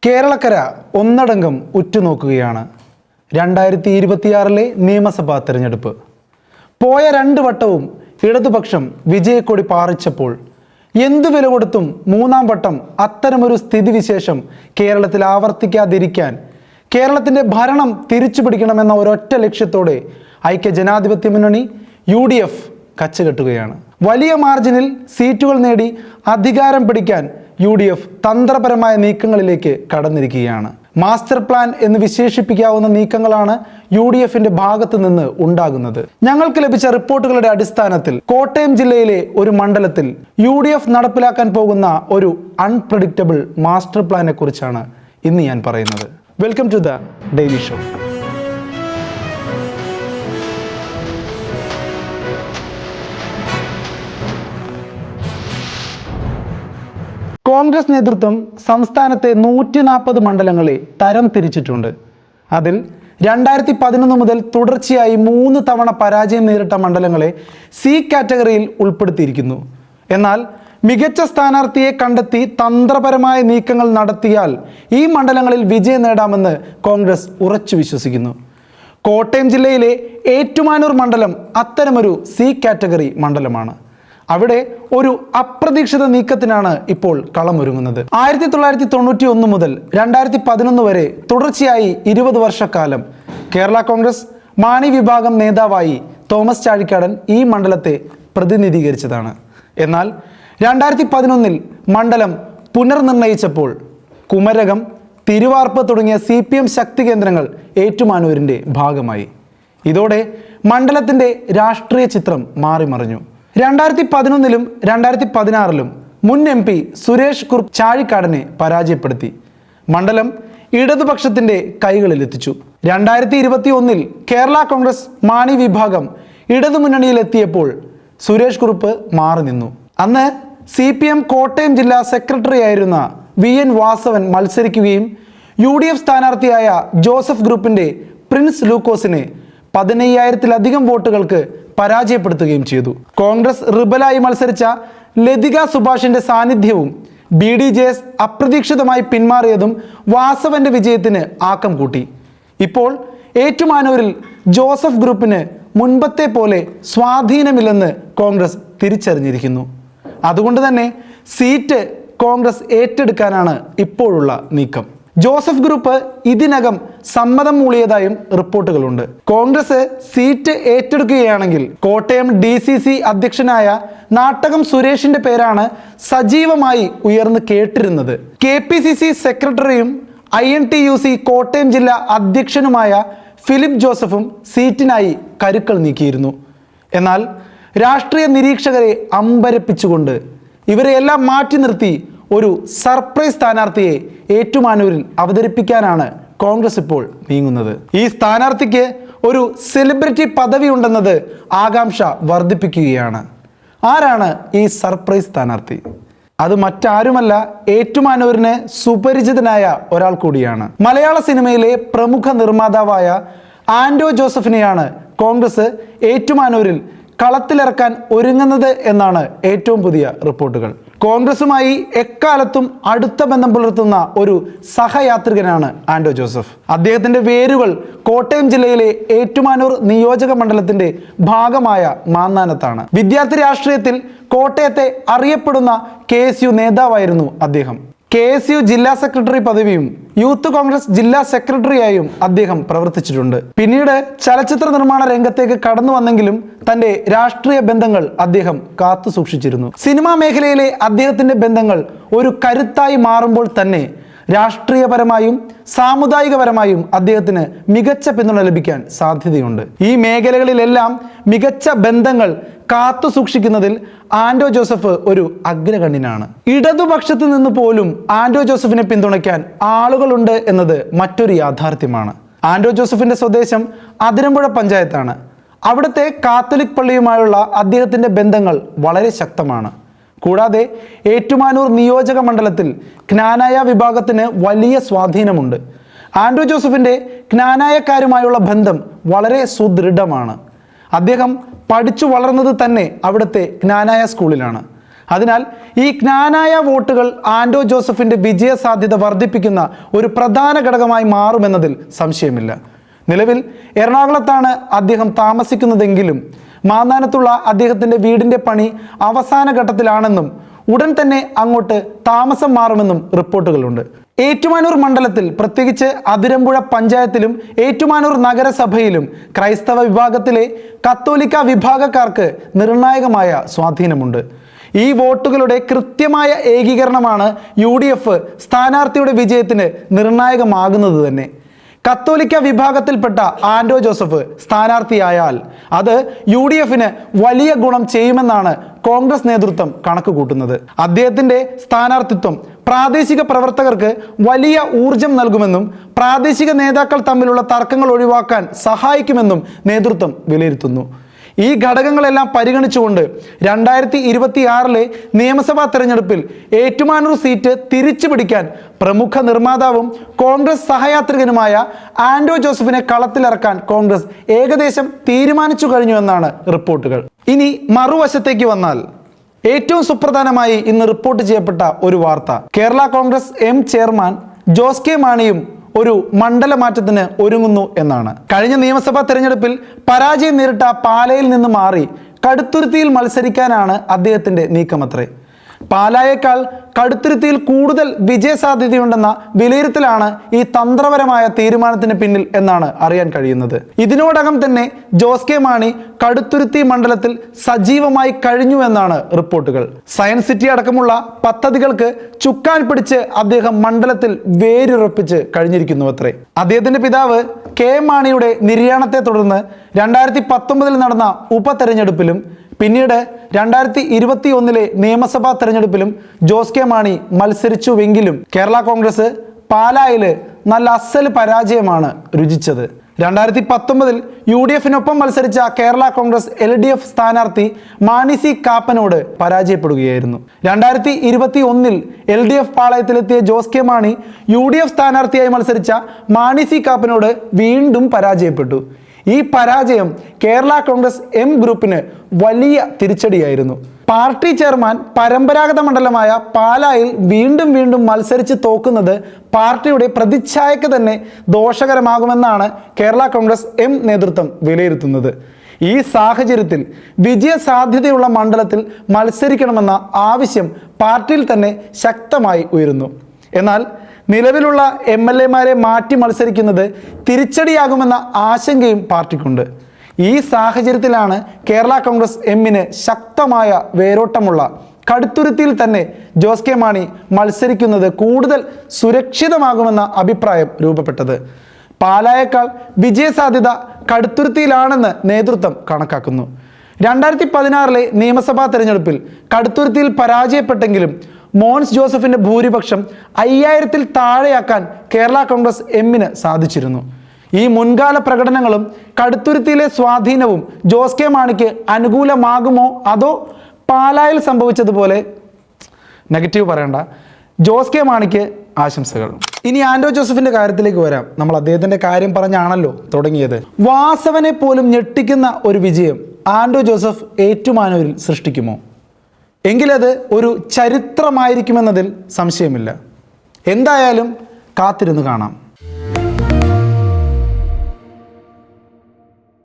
കേരളക്കര ഒന്നടങ്കം ഉറ്റുനോക്കുകയാണ് 2026 നിയമസഭാ തെരഞ്ഞെടുപ്പ്. പോയ 2 വട്ടവും ഇടതുപക്ഷം വിജയക്കൊടി പാറിച്ചപ്പോൾ എന്തു വില കൊടുത്തും 3ാം വട്ടം അത്തരമൊരു സ്ഥിതിവിശേഷം കേരളത്തിൽ ആവർത്തിക്കാതിരിക്കാൻ കേരളത്തിൻ്റെ ഭരണം തിരിച്ചു പിടിക്കണമെന്ന ഒരൊറ്റ ലക്ഷ്യത്തോടെ ഐക്യജനാധിപത്യ മുന്നണി UDF കച്ചകെട്ടുകയാണ്. വലിയ മാർജിനിൽ സീറ്റുകൾ നേടി അധികാരം പിടിക്കാൻ UDF തന്ത്രപരമായ നീക്കങ്ങളിലേക്ക് കടന്നിരിക്കുകയാണ്. മാസ്റ്റർ പ്ലാൻ എന്ന് വിശേഷിപ്പിക്കാവുന്ന നീക്കങ്ങളാണ് UDFന്റെ ഭാഗത്ത് നിന്ന് ഉണ്ടാകുന്നത്. ഞങ്ങൾക്ക് ലഭിച്ച റിപ്പോർട്ടുകളുടെ അടിസ്ഥാനത്തിൽ കോട്ടയം ജില്ലയിലെ ഒരു മണ്ഡലത്തിൽ UDF നടപ്പിലാക്കാൻ പോകുന്ന ഒരു അൺപ്രഡിക്റ്റബിൾ മാസ്റ്റർ പ്ലാനെ കുറിച്ചാണ് ഇന്ന് ഞാൻ പറയുന്നത്. Welcome to the daily show. Congress നേതൃത്വം സംസ്ഥാനത്തെ 140 മണ്ഡലങ്ങളെ തരം തിരിച്ചിട്ടുണ്ട്. അതിൽ 2011 മുതൽ തുടർച്ചയായി 3 തവണ പരാജയം നേരിട്ട മണ്ഡലങ്ങളെ C കാറ്റഗറിയിൽ ഉൾപ്പെടുത്തിയിരിക്കുന്നു. എന്നാൽ മികച്ച സ്ഥാനാർത്ഥിയെ കണ്ടെത്തി തന്ത്രപരമായ നീക്കങ്ങൾ നടത്തിയാൽ ഈ മണ്ഡലങ്ങളിൽ വിജയം നേടാമെന്ന് കോൺഗ്രസ് ഉറച്ചു വിശ്വസിക്കുന്നു. കോട്ടയം ജില്ലയിലെ ഏറ്റുമാനൂർ മണ്ഡലം അത്തരമൊരു C കാറ്റഗറി മണ്ഡലമാണ്. അവിടെ ഒരു അപ്രതീക്ഷിത നീക്കത്തിനാണ് ഇപ്പോൾ കളമൊരുങ്ങുന്നത്. 1991 മുതൽ 2011 വരെ തുടർച്ചയായി 20 വർഷക്കാലം കേരള കോൺഗ്രസ് മാണി വിഭാഗം നേതാവായി തോമസ് ചാഴിക്കാടൻ ഈ മണ്ഡലത്തെ പ്രതിനിധീകരിച്ചതാണ്. എന്നാൽ 2011 മണ്ഡലം പുനർനിർണയിച്ചപ്പോൾ കുമരകം, തിരുവാർപ്പ് തുടങ്ങിയ CPM ശക്തി കേന്ദ്രങ്ങൾ ഏറ്റുമാനൂരിൻ്റെ ഭാഗമായി. ഇതോടെ മണ്ഡലത്തിൻ്റെ രാഷ്ട്രീയ ചിത്രം മാറിമറിഞ്ഞു. 2011 2016 മുൻ MP സുരേഷ് കുറുപ്പ് ചാഴിക്കാടനെ പരാജയപ്പെടുത്തി മണ്ഡലം ഇടതുപക്ഷത്തിൻ്റെ കൈകളിലെത്തിച്ചു. 2021 കേരള കോൺഗ്രസ് മാണി വിഭാഗം ഇടതുമുന്നണിയിലെത്തിയപ്പോൾ സുരേഷ് കുറുപ്പ് മാറി നിന്നു. അന്ന് CPM കോട്ടയം ജില്ലാ സെക്രട്ടറി ആയിരുന്ന VN വാസവൻ മത്സരിക്കുകയും UDF സ്ഥാനാർത്ഥിയായ ജോസഫ് ഗ്രൂപ്പിൻ്റെ പ്രിൻസ് ലൂക്കോസിനെ 15,000-ലധികം വോട്ടുകൾക്ക് പരാജയപ്പെടുത്തുകയും ചെയ്തു. കോൺഗ്രസ് റിബലായി മത്സരിച്ച ലതിക സുഭാഷിന്റെ സാന്നിധ്യവും BDJS അപ്രതീക്ഷിതമായി പിന്മാറിയതും വാസവന്റെ വിജയത്തിന് ആക്കം കൂട്ടി. ഇപ്പോൾ ഏറ്റുമാനൂരിൽ ജോസഫ് ഗ്രൂപ്പിന് മുൻപത്തെ പോലെ സ്വാധീനമില്ലെന്ന് കോൺഗ്രസ് തിരിച്ചറിഞ്ഞിരിക്കുന്നു. അതുകൊണ്ട് തന്നെ സീറ്റ് കോൺഗ്രസ് ഏറ്റെടുക്കാനാണ് ഇപ്പോഴുള്ള നീക്കം. ജോസഫ് ഗ്രൂപ്പ് ഇതിനകം സമ്മതം മൂളിയതായും റിപ്പോർട്ടുകളുണ്ട്. കോൺഗ്രസ് സീറ്റ് ഏറ്റെടുക്കുകയാണെങ്കിൽ കോട്ടയം DCC അധ്യക്ഷനായ നാട്ടകം സുരേഷിന്റെ പേരാണ് സജീവമായി ഉയർന്നു കേട്ടിരുന്നത്. KPCC സെക്രട്ടറിയും INTUC കോട്ടയം ജില്ലാ അധ്യക്ഷനുമായ ഫിലിപ്പ് ജോസഫും സീറ്റിനായി കരുക്കൾ നീക്കിയിരുന്നു. എന്നാൽ രാഷ്ട്രീയ നിരീക്ഷകരെ അമ്പരപ്പിച്ചുകൊണ്ട് ഇവരെയെല്ലാം മാറ്റി നിർത്തി ഒരു സർപ്രൈസ് സ്ഥാനാർത്ഥിയെ ഏറ്റുമാനൂരിൽ അവതരിപ്പിക്കാനാണ് കോൺഗ്രസ് ഇപ്പോൾ നീങ്ങുന്നത്. ഈ സ്ഥാനാർത്ഥിക്ക് ഒരു സെലിബ്രിറ്റി പദവി ഉണ്ടെന്നത് ആകാംക്ഷ വർദ്ധിപ്പിക്കുകയാണ്. ആരാണ് ഈ സർപ്രൈസ് സ്ഥാനാർത്ഥി? അത് മറ്റാരുമല്ല, ഏറ്റുമാനൂരിന് സുപരിചിതനായ ഒരാൾ കൂടിയാണ്. മലയാള സിനിമയിലെ പ്രമുഖ നിർമ്മാതാവായ ആൻഡോ ജോസഫിനെയാണ് കോൺഗ്രസ് ഏറ്റുമാനൂരിൽ കളത്തിലിറക്കാൻ ഒരുങ്ങുന്നത് എന്നാണ് ഏറ്റവും പുതിയ റിപ്പോർട്ടുകൾ. കോൺഗ്രസുമായി എക്കാലത്തും അടുത്ത ബന്ധം പുലർത്തുന്ന ഒരു സഹയാത്രികനാണ് ആൻഡോ ജോസഫ്. അദ്ദേഹത്തിന്റെ വേരുകൾ കോട്ടയം ജില്ലയിലെ ഏറ്റുമാനൂർ നിയോജക മണ്ഡലത്തിന്റെ ഭാഗമായ മാന്നാനത്താണ്. വിദ്യാർത്ഥി രാഷ്ട്രീയത്തിൽ കോട്ടയത്തെ അറിയപ്പെടുന്ന KSU നേതാവായിരുന്നു അദ്ദേഹം. KSU ജില്ലാ സെക്രട്ടറി പദവിയും യൂത്ത് കോൺഗ്രസ് ജില്ലാ സെക്രട്ടറിയായും അദ്ദേഹം പ്രവർത്തിച്ചിട്ടുണ്ട്. പിന്നീട് ചലച്ചിത്ര നിർമ്മാണ രംഗത്തേക്ക് കടന്നു വന്നെങ്കിലും തന്റെ രാഷ്ട്രീയ ബന്ധങ്ങൾ അദ്ദേഹം കാത്തു സൂക്ഷിച്ചിരുന്നു. സിനിമാ മേഖലയിലെ അദ്ദേഹത്തിന്റെ ബന്ധങ്ങൾ ഒരു കരുത്തായി മാറുമ്പോൾ തന്നെ രാഷ്ട്രീയപരമായും സാമുദായികപരമായും അദ്ദേഹത്തിന് മികച്ച പിന്തുണ ലഭിക്കാൻ സാധ്യതയുണ്ട്. ഈ മേഖലകളിലെല്ലാം മികച്ച ബന്ധങ്ങൾ കാത്തു സൂക്ഷിക്കുന്നതിൽ ആൻഡോ ജോസഫ് ഒരു അഗ്രഗണ്യനാണ്. ഇടതുപക്ഷത്ത് നിന്ന് പോലും ആൻഡോ ജോസഫിനെ പിന്തുണയ്ക്കാൻ ആളുകളുണ്ട് എന്നത് മറ്റൊരു യാഥാർത്ഥ്യമാണ്. ആൻഡോ ജോസഫിന്റെ സ്വദേശം അതിരമ്പുഴ പഞ്ചായത്താണ്. അവിടുത്തെ കാത്തലിക് പള്ളിയുമായുള്ള അദ്ദേഹത്തിന്റെ ബന്ധങ്ങൾ വളരെ ശക്തമാണ്. കൂടാതെ ഏറ്റുമാനൂർ നിയോജക മണ്ഡലത്തിൽ ജ്ഞാനായ വിഭാഗത്തിന് വലിയ സ്വാധീനമുണ്ട്. ആൻഡോ ജോസഫിന്റെ ജ്ഞാനായക്കാരുമായുള്ള ബന്ധം വളരെ സുദൃഢമാണ്. അദ്ദേഹം പഠിച്ചു വളർന്നത് തന്നെ അവിടുത്തെ ജ്ഞാനായ സ്കൂളിലാണ്. അതിനാൽ ഈ ജ്ഞാനായ വോട്ടുകൾ ആൻഡോ ജോസഫിന്റെ വിജയ സാധ്യത വർദ്ധിപ്പിക്കുന്ന ഒരു പ്രധാന ഘടകമായി മാറുമെന്നതിൽ സംശയമില്ല. നിലവിൽ എറണാകുളത്താണ് അദ്ദേഹം താമസിക്കുന്നതെങ്കിലും മാന്നാനത്തുള്ള അദ്ദേഹത്തിന്റെ വീടിന്റെ പണി അവസാന ഘട്ടത്തിലാണെന്നും ഉടൻ തന്നെ അങ്ങോട്ട് താമസം മാറുമെന്നും റിപ്പോർട്ടുകളുണ്ട്. ഏറ്റുമാനൂർ മണ്ഡലത്തിൽ, പ്രത്യേകിച്ച് അതിരമ്പുഴ പഞ്ചായത്തിലും ഏറ്റുമാനൂർ നഗരസഭയിലും ക്രൈസ്തവ വിഭാഗത്തിലെ കത്തോലിക്ക വിഭാഗക്കാർക്ക് നിർണായകമായ സ്വാധീനമുണ്ട്. ഈ വോട്ടുകളുടെ കൃത്യമായ ഏകീകരണമാണ് UDF സ്ഥാനാർത്ഥിയുടെ വിജയത്തിന് നിർണായകമാകുന്നത് തന്നെ. കത്തോലിക്ക വിഭാഗത്തിൽപ്പെട്ട ആൻഡോ ജോസഫ് സ്ഥാനാർത്ഥിയായാൽ അത് UDFന് വലിയ ഗുണം ചെയ്യുമെന്നാണ് കോൺഗ്രസ് നേതൃത്വം കണക്ക് കൂട്ടുന്നത്. അദ്ദേഹത്തിന്റെ സ്ഥാനാർത്ഥിത്വം പ്രാദേശിക പ്രവർത്തകർക്ക് വലിയ ഊർജം നൽകുമെന്നും പ്രാദേശിക നേതാക്കൾ തമ്മിലുള്ള തർക്കങ്ങൾ ഒഴിവാക്കാൻ സഹായിക്കുമെന്നും നേതൃത്വം വിലയിരുത്തുന്നു. ഈ ഘടകങ്ങളെല്ലാം പരിഗണിച്ചുകൊണ്ട് 2026 നിയമസഭാ തെരഞ്ഞെടുപ്പിൽ ഏറ്റുമാനൂർ സീറ്റ് തിരിച്ചു പിടിക്കാൻ പ്രമുഖ നിർമ്മാതാവും കോൺഗ്രസ് സഹയാത്രികനുമായ ആൻഡോ ജോസഫിനെ കളത്തിലിറക്കാൻ കോൺഗ്രസ് ഏകദേശം തീരുമാനിച്ചു കഴിഞ്ഞു എന്നാണ് റിപ്പോർട്ടുകൾ. ഇനി മറുവശത്തേക്ക് വന്നാൽ ഏറ്റവും സുപ്രധാനമായി ഇന്ന് റിപ്പോർട്ട് ചെയ്യപ്പെട്ട ഒരു വാർത്ത, Kerala Congress M chairman Jose K മാണിയും ഒരു മണ്ഡല മാറ്റത്തിന് ഒരുങ്ങുന്നു എന്നാണ്. കഴിഞ്ഞ നിയമസഭാ തെരഞ്ഞെടുപ്പിൽ പരാജയം നേരിട്ട പാലയിൽ നിന്ന് മാറി കടുത്തുരുത്തിയിൽ മത്സരിക്കാനാണ് അദ്ദേഹത്തിന്റെ നീക്കമത്രേ. പാലായേക്കാൾ കടുത്തുരുത്തിയിൽ കൂടുതൽ വിജയസാധ്യതയുണ്ടെന്ന വിലയിരുത്തലാണ് ഈ തന്ത്രപരമായ തീരുമാനത്തിന് പിന്നിൽ എന്നാണ് അറിയാൻ കഴിയുന്നത്. ഇതിനോടകം തന്നെ ജോസ് കെ മാണി കടുത്തുരുത്തി മണ്ഡലത്തിൽ സജീവമായി കഴിഞ്ഞു എന്നാണ് റിപ്പോർട്ടുകൾ. സയൻസ് സിറ്റി അടക്കമുള്ള പദ്ധതികൾക്ക് ചുക്കാൻ പിടിച്ച് അദ്ദേഹം മണ്ഡലത്തിൽ വേരുറപ്പിച്ച് കഴിഞ്ഞിരിക്കുന്നുവത്രേ. അദ്ദേഹത്തിന്റെ പിതാവ് കെ മാണിയുടെ നിര്യാണത്തെ തുടർന്ന് 2019 നടന്ന ഉപതെരഞ്ഞെടുപ്പിലും പിന്നീട് 2021 നിയമസഭാ തെരഞ്ഞെടുപ്പിലും ജോസ് കെ മാണി മത്സരിച്ചുവെങ്കിലും കേരള കോൺഗ്രസ് പാലായില് നല്ല അസൽ പരാജയമാണ് രുചിച്ചത്. 2019 UDFനൊപ്പം മത്സരിച്ച കേരള കോൺഗ്രസ് LDF സ്ഥാനാർത്ഥി മാണി സി കാപ്പനോട് പരാജയപ്പെടുകയായിരുന്നു. 2021 LDF പാളയത്തിലെത്തിയ ജോസ് കെ മാണി UDF സ്ഥാനാർത്ഥിയായി മത്സരിച്ച മാണി സി കാപ്പനോട് വീണ്ടും പരാജയപ്പെട്ടു. ഈ പരാജയം കേരള കോൺഗ്രസ് എം ഗ്രൂപ്പിന് വലിയ തിരിച്ചടിയായിരുന്നു. പാർട്ടി ചെയർമാൻ പരമ്പരാഗത മണ്ഡലമായ പാലായിൽ വീണ്ടും വീണ്ടും മത്സരിച്ച് തോക്കുന്നത് പാർട്ടിയുടെ പ്രതിച്ഛായക്ക് തന്നെ ദോഷകരമാകുമെന്നാണ് കേരള കോൺഗ്രസ് എം നേതൃത്വം വിലയിരുത്തുന്നത്. ഈ സാഹചര്യത്തിൽ വിജയ സാധ്യതയുള്ള മണ്ഡലത്തിൽ മത്സരിക്കണമെന്ന ആവശ്യം പാർട്ടിയിൽ തന്നെ ശക്തമായി ഉയരുന്നു. എന്നാൽ നിലവിലുള്ള MLA-മാരെ മാറ്റി മത്സരിക്കുന്നത് തിരിച്ചടിയാകുമെന്ന ആശങ്കയും പാർട്ടിക്കുണ്ട്. ഈ സാഹചര്യത്തിലാണ് കേരള കോൺഗ്രസ് എമ്മിന് ശക്തമായ വേരോട്ടമുള്ള കടുത്തുരുത്തിയിൽ തന്നെ ജോസ് കെ മാണി മത്സരിക്കുന്നത് കൂടുതൽ സുരക്ഷിതമാകുമെന്ന അഭിപ്രായം രൂപപ്പെട്ടത്. പാലായേക്കാൾ വിജയസാധ്യത കടുത്തുരുത്തിയിലാണെന്ന് നേതൃത്വം കണക്കാക്കുന്നു. 2016 നിയമസഭാ തെരഞ്ഞെടുപ്പിൽ കടുത്തുരുത്തിയിൽ പരാജയപ്പെട്ടെങ്കിലും മോൻസ് ജോസഫിന്റെ ഭൂരിപക്ഷം 5000-ൽ താഴെയാക്കാൻ കേരള കോൺഗ്രസ് എമ്മിന് സാധിച്ചിരുന്നു. ഈ മുൻകാല പ്രകടനങ്ങളും കടുത്തുരുത്തിയിലെ സ്വാധീനവും ജോസ് കെ മാണിക്ക് അനുകൂലമാകുമോ അതോ പാലായിൽ സംഭവിച്ചതുപോലെ നെഗറ്റീവ് പറയണ്ട, ജോസ് കെ മാണിക്ക് ആശംസകൾ. ഇനി ആൻഡോ ജോസഫിന്റെ കാര്യത്തിലേക്ക് വരാം. നമ്മൾ അദ്ദേഹത്തിന്റെ കാര്യം പറഞ്ഞാണല്ലോ തുടങ്ങിയത്. വാസവനെ പോലും ഞെട്ടിക്കുന്ന ഒരു വിജയം ആൻഡോ ജോസഫ് ഏറ്റുമാനൂരിൽ സൃഷ്ടിക്കുമോ? എങ്കിലത് ഒരു ചരിത്രമായിരിക്കുമെന്നതിൽ സംശയമില്ല. എന്തായാലും കാത്തിരുന്ന് കാണാം.